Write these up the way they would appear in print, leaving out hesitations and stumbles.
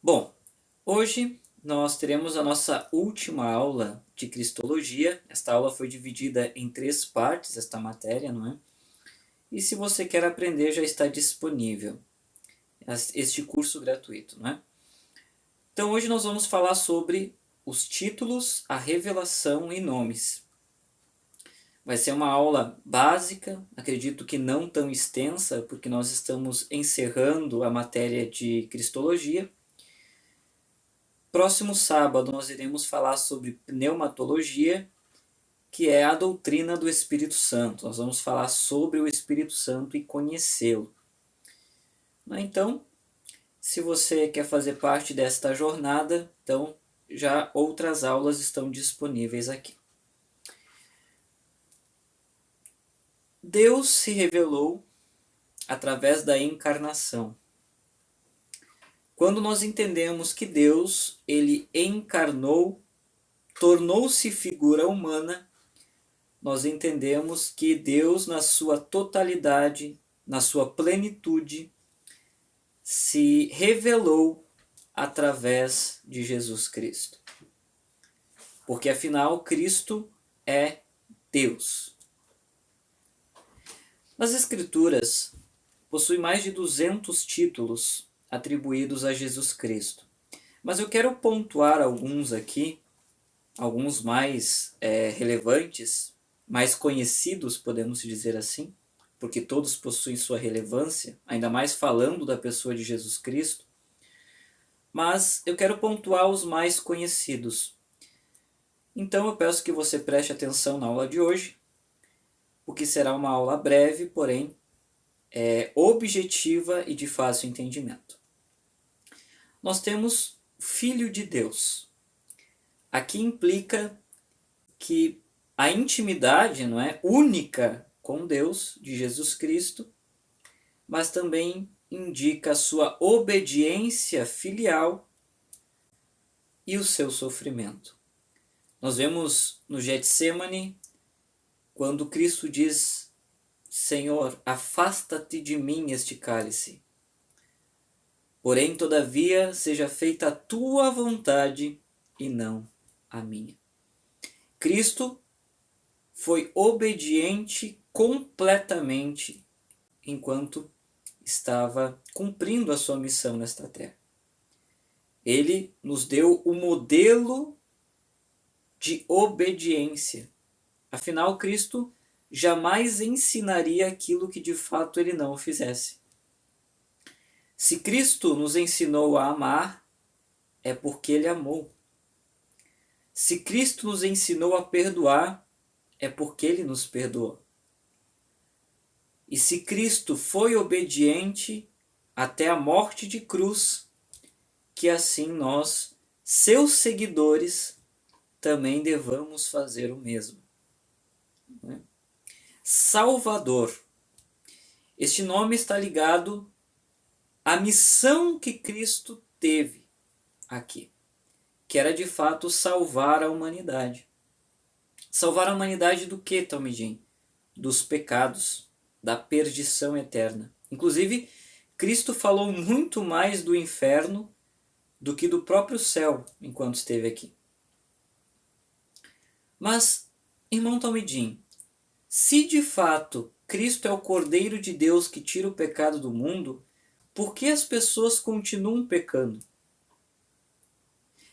Bom, hoje nós teremos a nossa última aula de Cristologia. Esta aula foi dividida em 3 partes, esta matéria, não é? E se você quer aprender, já está disponível este curso gratuito, não é? Então hoje nós vamos falar sobre os títulos, a revelação e nomes. Vai ser uma aula básica, acredito que não tão extensa, porque nós estamos encerrando a matéria de Cristologia. Próximo sábado nós iremos falar sobre pneumatologia, que é a doutrina do Espírito Santo. Nós vamos falar sobre o Espírito Santo e conhecê-lo. Então, se você quer fazer parte desta jornada, então já outras aulas estão disponíveis aqui. Deus se revelou através da encarnação. Quando nós entendemos que Deus, ele encarnou, tornou-se figura humana, nós entendemos que Deus, na sua totalidade, na sua plenitude, se revelou através de Jesus Cristo. Porque afinal, Cristo é Deus. Nas Escrituras, possui mais de 200 títulos atribuídos a Jesus Cristo. Mas eu quero pontuar alguns aqui, alguns mais relevantes, mais conhecidos, podemos dizer assim, porque todos possuem sua relevância, ainda mais falando da pessoa de Jesus Cristo. Mas eu quero pontuar os mais conhecidos. Então eu peço que você preste atenção na aula de hoje, porque será uma aula breve, porém objetiva e de fácil entendimento. Nós temos Filho de Deus. Aqui implica que a intimidade, não é, única com Deus, de Jesus Cristo, mas também indica a sua obediência filial e o seu sofrimento. Nós vemos no Getsêmani, quando Cristo diz: Senhor, afasta-te de mim este cálice. Porém, todavia, seja feita a tua vontade e não a minha. Cristo foi obediente completamente enquanto estava cumprindo a sua missão nesta terra. Ele nos deu o modelo de obediência. Afinal, Cristo jamais ensinaria aquilo que de fato ele não fizesse. Se Cristo nos ensinou a amar, é porque ele amou. Se Cristo nos ensinou a perdoar, é porque ele nos perdoou. E se Cristo foi obediente até a morte de cruz, que assim nós, seus seguidores, também devamos fazer o mesmo. Salvador. Este nome está ligado à missão que Cristo teve aqui, que era de fato salvar a humanidade. Salvar a humanidade do que, Talmidim? Dos pecados, da perdição eterna. Inclusive, Cristo falou muito mais do inferno do que do próprio céu enquanto esteve aqui. Mas, irmão Talmidim, se de fato Cristo é o Cordeiro de Deus que tira o pecado do mundo, por que as pessoas continuam pecando?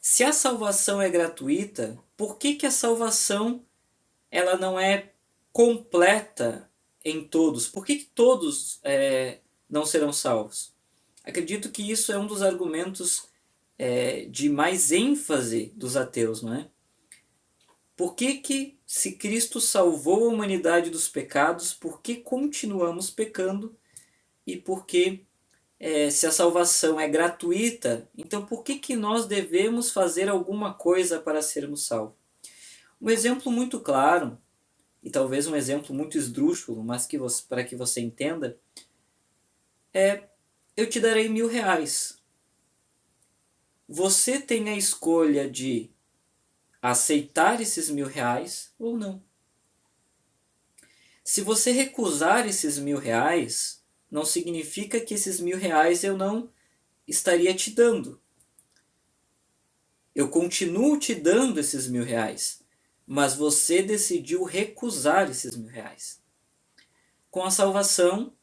Se a salvação é gratuita, por que a salvação ela não é completa em todos? Por que todos não serão salvos? Acredito que isso é um dos argumentos de mais ênfase dos ateus, não é? Por que, se Cristo salvou a humanidade dos pecados, por que continuamos pecando? E por que, se a salvação é gratuita, então por que nós devemos fazer alguma coisa para sermos salvos? Um exemplo muito claro, e talvez um exemplo muito esdrúxulo, mas para que você entenda, eu te darei R$1.000. Você tem a escolha de aceitar esses R$1.000 ou não. Se você recusar esses R$1.000, não significa que esses R$1.000 eu não estaria te dando. Eu continuo te dando esses R$ 1.000, mas você decidiu recusar esses R$ 1.000. Com a salvação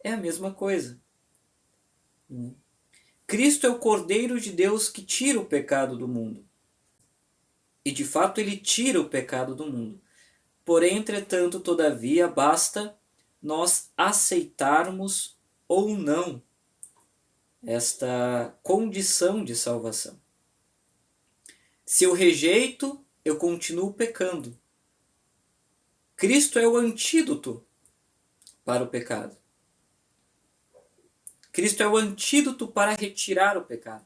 é a mesma coisa. Cristo é o Cordeiro de Deus que tira o pecado do mundo. E de fato ele tira o pecado do mundo. Porém, entretanto, todavia, basta nós aceitarmos ou não esta condição de salvação. Se eu rejeito, eu continuo pecando. Cristo é o antídoto para o pecado. Cristo é o antídoto para retirar o pecado.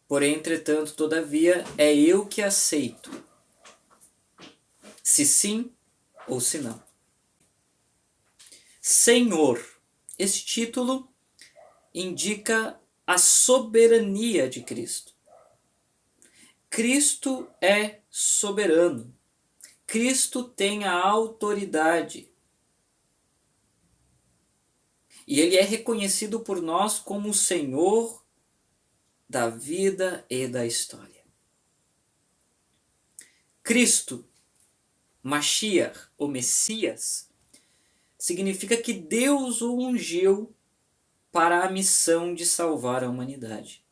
Porém, entretanto, todavia, é eu que aceito. Se sim ou se não. Senhor. Esse título indica a soberania de Cristo. Cristo é soberano. Cristo tem a autoridade. E ele é reconhecido por nós como o Senhor da vida e da história. Cristo, Mashiach, o Messias, significa que Deus o ungiu para a missão de salvar a humanidade.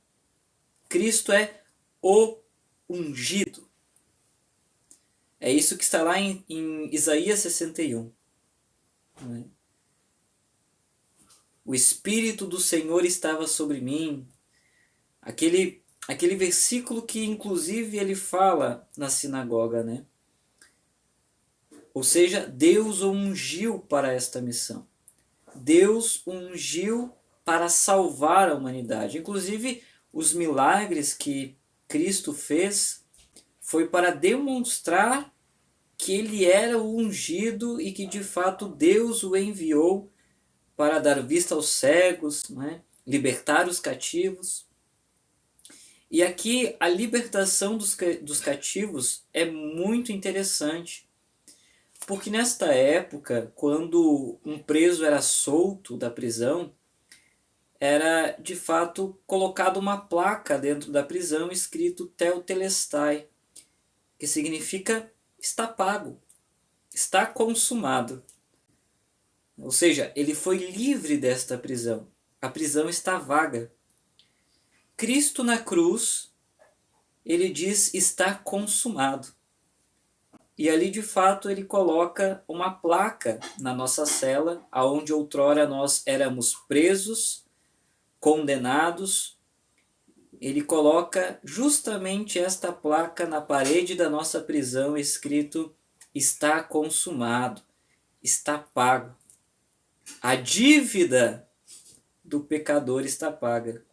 Cristo é o ungido. É isso que está lá em Isaías 61. Não é? O Espírito do Senhor estava sobre mim. Aquele versículo que inclusive ele fala na sinagoga, né? Ou seja, Deus o ungiu para esta missão. Deus o ungiu para salvar a humanidade. Inclusive, os milagres que Cristo fez foi para demonstrar que ele era o ungido e que de fato Deus o enviou para dar vista aos cegos, né? Libertar os cativos. E aqui a libertação dos cativos é muito interessante, porque nesta época, quando um preso era solto da prisão, era de fato colocada uma placa dentro da prisão escrito Tetelestai, que significa está pago, está consumado. Ou seja, ele foi livre desta prisão. A prisão está vaga. Cristo na cruz, ele diz está consumado. E ali de fato ele coloca uma placa na nossa cela, aonde outrora nós éramos presos, condenados. Ele coloca justamente esta placa na parede da nossa prisão, escrito está consumado, está pago. A dívida do pecador está paga.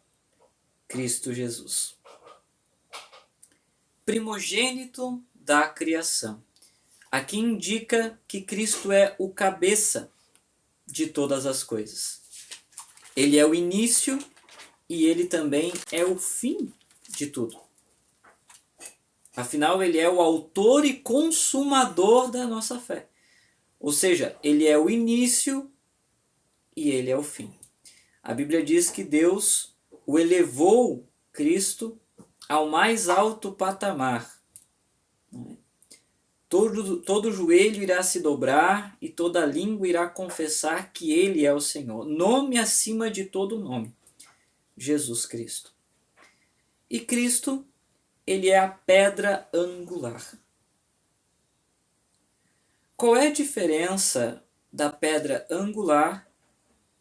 Cristo Jesus. Primogênito da criação. Aqui indica que Cristo é o cabeça de todas as coisas. Ele é o início e ele também é o fim de tudo. Afinal, ele é o autor e consumador da nossa fé. Ou seja, ele é o início e ele é o fim. A Bíblia diz que Deus o elevou, Cristo, ao mais alto patamar. Todo joelho irá se dobrar e toda língua irá confessar que ele é o Senhor. Nome acima de todo nome. Jesus Cristo. E Cristo, ele é a pedra angular. Qual é a diferença da pedra angular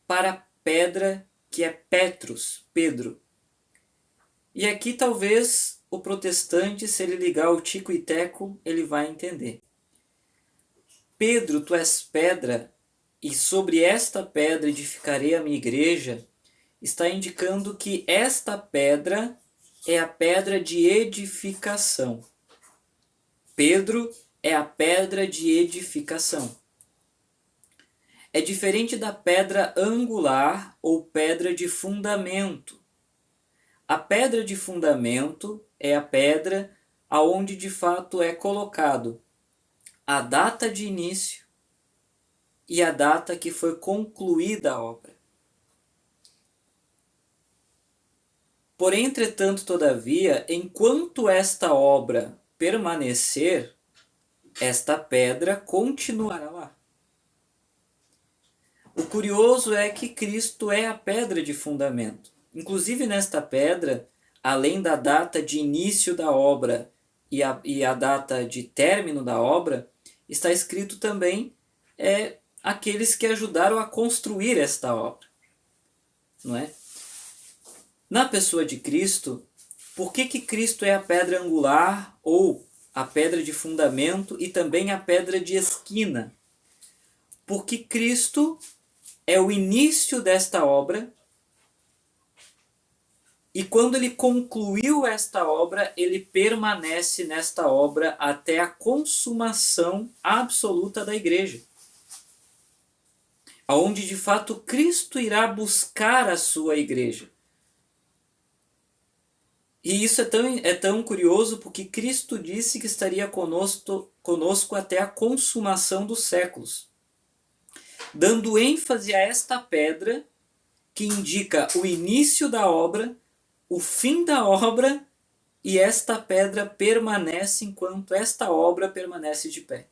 para a pedra que é Petrus, Pedro? E aqui talvez o protestante, se ele ligar o tico e teco, ele vai entender. Pedro, tu és pedra, e sobre esta pedra edificarei a minha igreja, está indicando que esta pedra é a pedra de edificação. Pedro é a pedra de edificação. É diferente da pedra angular ou pedra de fundamento. A pedra de fundamento é a pedra aonde de fato é colocado a data de início e a data que foi concluída a obra. Porém, entretanto, todavia, enquanto esta obra permanecer, esta pedra continuará lá. O curioso é que Cristo é a pedra de fundamento. Inclusive nesta pedra, além da data de início da obra e a data de término da obra, está escrito também aqueles que ajudaram a construir esta obra. Não é? Na pessoa de Cristo, por que Cristo é a pedra angular ou a pedra de fundamento e também a pedra de esquina? Porque Cristo é o início desta obra e quando ele concluiu esta obra, ele permanece nesta obra até a consumação absoluta da igreja. Onde de fato Cristo irá buscar a sua igreja. E isso é tão curioso porque Cristo disse que estaria conosco até a consumação dos séculos, dando ênfase a esta pedra que indica o início da obra, o fim da obra, e esta pedra permanece enquanto esta obra permanece de pé.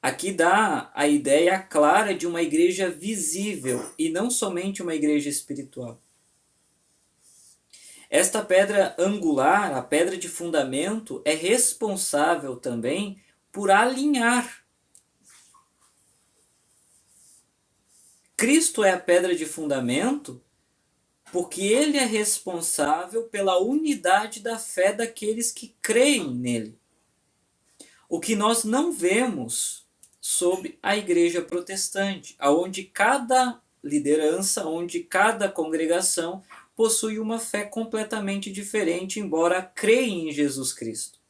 Aqui dá a ideia clara de uma igreja visível e não somente uma igreja espiritual. Esta pedra angular, a pedra de fundamento, é responsável também por alinhar. Cristo é a pedra de fundamento porque ele é responsável pela unidade da fé daqueles que creem nele. O que nós não vemos sobre a igreja protestante, onde cada liderança, onde cada congregação possui uma fé completamente diferente, embora creia em Jesus Cristo.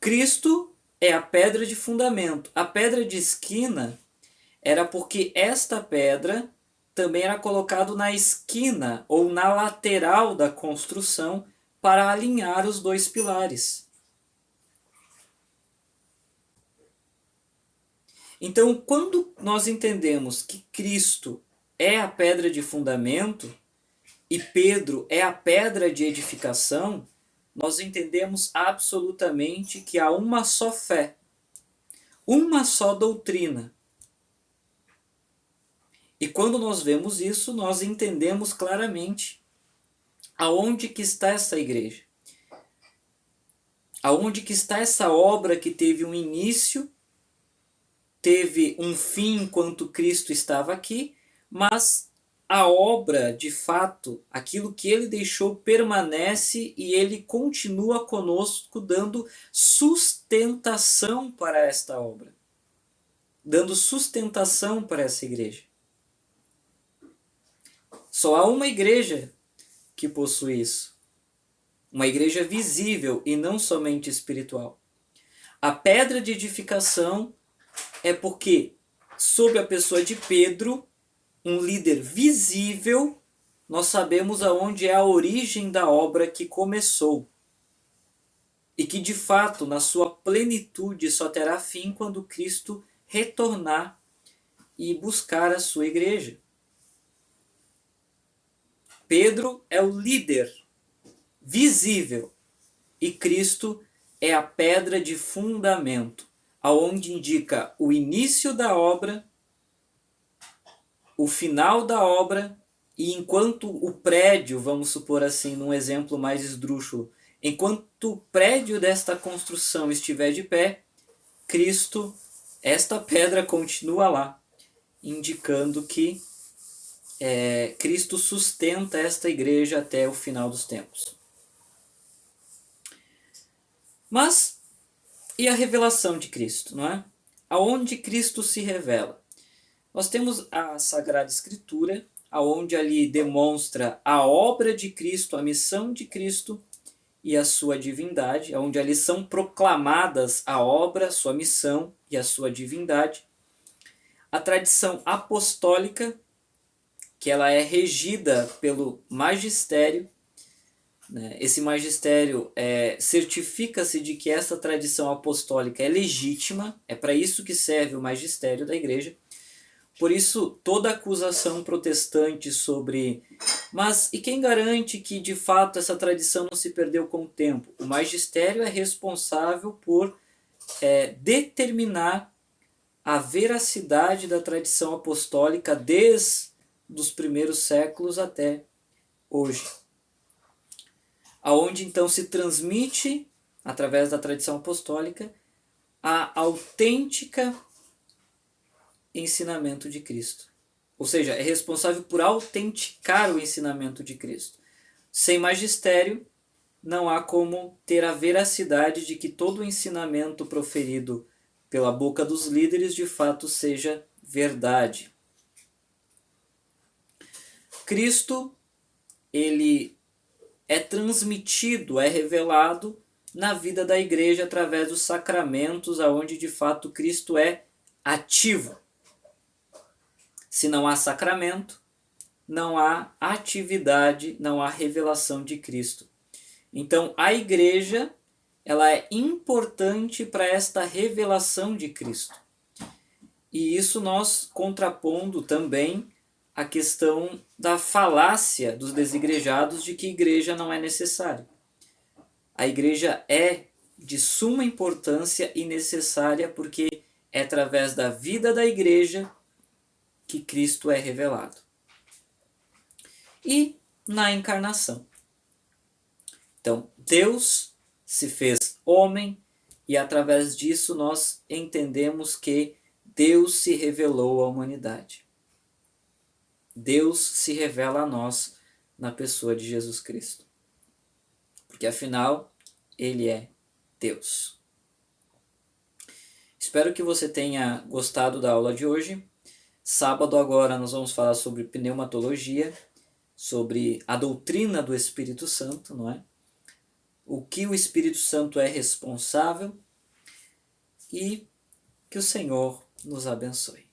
Cristo é a pedra de fundamento. A pedra de esquina era porque esta pedra também era colocada na esquina ou na lateral da construção para alinhar os dois pilares. Então, quando nós entendemos que Cristo é a pedra de fundamento e Pedro é a pedra de edificação, nós entendemos absolutamente que há uma só fé, uma só doutrina. E quando nós vemos isso, nós entendemos claramente aonde que está essa igreja. Aonde que está essa obra que teve um início, teve um fim enquanto Cristo estava aqui, mas a obra, de fato, aquilo que ele deixou permanece e ele continua conosco dando sustentação para esta obra, dando sustentação para essa igreja. Só há uma igreja que possui isso, uma igreja visível e não somente espiritual. A pedra de edificação é porque, sob a pessoa de Pedro, um líder visível, nós sabemos aonde é a origem da obra que começou. E que, de fato, na sua plenitude só terá fim quando Cristo retornar e buscar a sua igreja. Pedro é o líder visível e Cristo é a pedra de fundamento, aonde indica o início da obra, o final da obra, e enquanto o prédio, vamos supor assim, num exemplo mais esdrúxulo, enquanto o prédio desta construção estiver de pé, Cristo, esta pedra continua lá, indicando que Cristo sustenta esta igreja até o final dos tempos. Mas, e a revelação de Cristo, não é? Aonde Cristo se revela? Nós temos a Sagrada Escritura, aonde ali demonstra a obra de Cristo, a missão de Cristo e a sua divindade, onde ali são proclamadas a obra, sua missão e a sua divindade. A tradição apostólica, que ela é regida pelo magistério, né? Esse magistério certifica-se de que essa tradição apostólica é legítima, é para isso que serve o magistério da igreja. Por isso, toda acusação protestante sobre mas e quem garante que de fato essa tradição não se perdeu com o tempo? O magistério é responsável por determinar a veracidade da tradição apostólica desde os primeiros séculos até hoje. Aonde então se transmite, através da tradição apostólica, a autêntica ensinamento de Cristo. Ou seja, é responsável por autenticar o ensinamento de Cristo. Sem magistério, não há como ter a veracidade de que todo o ensinamento proferido pela boca dos líderes de fato seja verdade. Cristo, ele é transmitido, é revelado na vida da igreja através dos sacramentos, aonde de fato Cristo é ativo. Se não há sacramento, não há atividade, não há revelação de Cristo. Então, a igreja, ela é importante para esta revelação de Cristo. E isso nós contrapondo também a questão da falácia dos desigrejados de que igreja não é necessária. A igreja é de suma importância e necessária porque é através da vida da igreja que Cristo é revelado. E na encarnação. Então, Deus se fez homem e através disso nós entendemos que Deus se revelou à humanidade. Deus se revela a nós na pessoa de Jesus Cristo. Porque afinal, Ele é Deus. Espero que você tenha gostado da aula de hoje. Sábado agora nós vamos falar sobre pneumatologia, sobre a doutrina do Espírito Santo, não é? O que o Espírito Santo é responsável e que o Senhor nos abençoe.